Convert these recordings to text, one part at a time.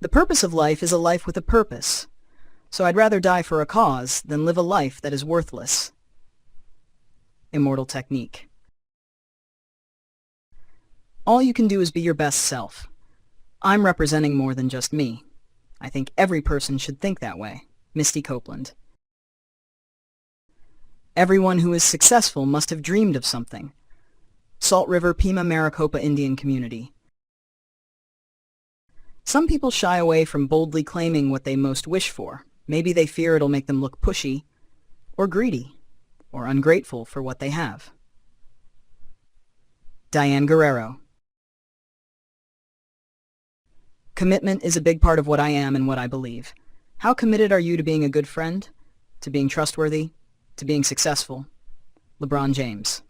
The purpose of life is a life with a purpose, so I'd rather die for a cause than live a life that is worthless. Immortal technique. All you can do is be your best self. I'm representing more than just me. I think every person should think that way. Misty Copeland. Everyone who is successful must have dreamed of something. Salt River, Pima, Maricopa Indian Community. Some people shy away from boldly claiming what they most wish for. Maybe they fear it'll make them look pushy, or greedy, or ungrateful for what they have. Diane Guerrero. Commitment is a big part of what I am and what I believe. How committed are you to being a good friend, to being trustworthy, to being successful? LeBron James.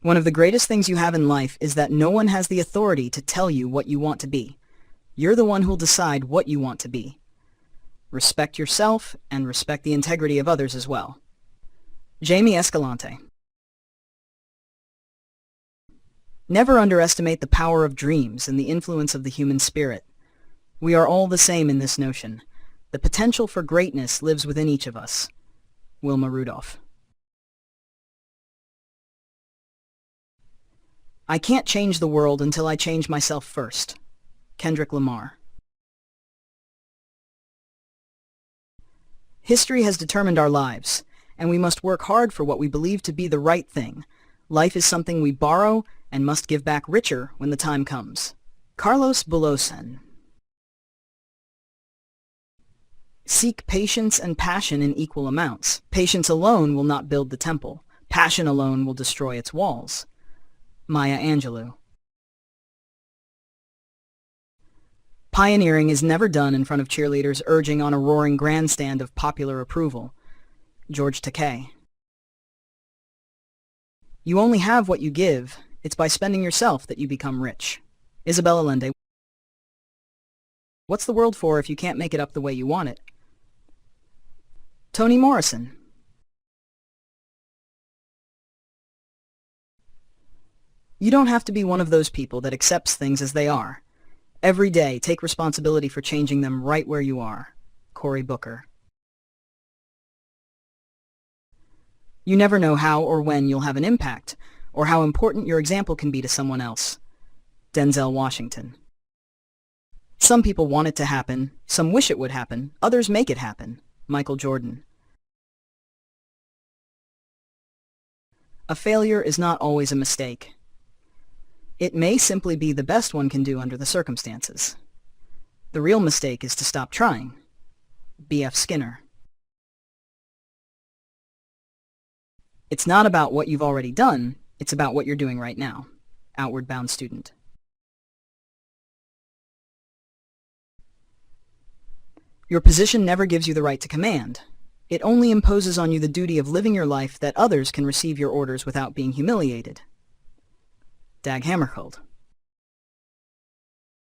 One of the greatest things you have in life is that no one has the authority to tell you what you want to be. You're the one who'll decide what you want to be. Respect yourself and respect the integrity of others as well. Jamie Escalante. Never underestimate the power of dreams and the influence of the human spirit. We are all the same in this notion. The potential for greatness lives within each of us. Wilma Rudolph. I can't change the world until I change myself first. Kendrick Lamar. History has determined our lives, and we must work hard for what we believe to be the right thing. Life is something we borrow and must give back richer when the time comes. Carlos Bulosan. Seek patience and passion in equal amounts. Patience alone will not build the temple. Passion alone will destroy its walls. Maya Angelou. Pioneering is never done in front of cheerleaders urging on a roaring grandstand of popular approval. George Takei. You only have what you give. It's by spending yourself that you become rich. Isabel Allende. What's the world for if you can't make it up the way you want it? Toni Morrison. You don't have to be one of those people that accepts things as they are. Every day, take responsibility for changing them right where you are. Cory Booker. You never know how or when you'll have an impact, or how important your example can be to someone else. Denzel Washington. Some people want it to happen, some wish it would happen, others make it happen. Michael Jordan. A failure is not always a mistake. It may simply be the best one can do under the circumstances. The real mistake is to stop trying. B.F. Skinner. It's not about what you've already done, it's about what you're doing right now. Outward Bound Student. Your position never gives you the right to command. It only imposes on you the duty of living your life that others can receive your orders without being humiliated. Dag Hammarskjöld.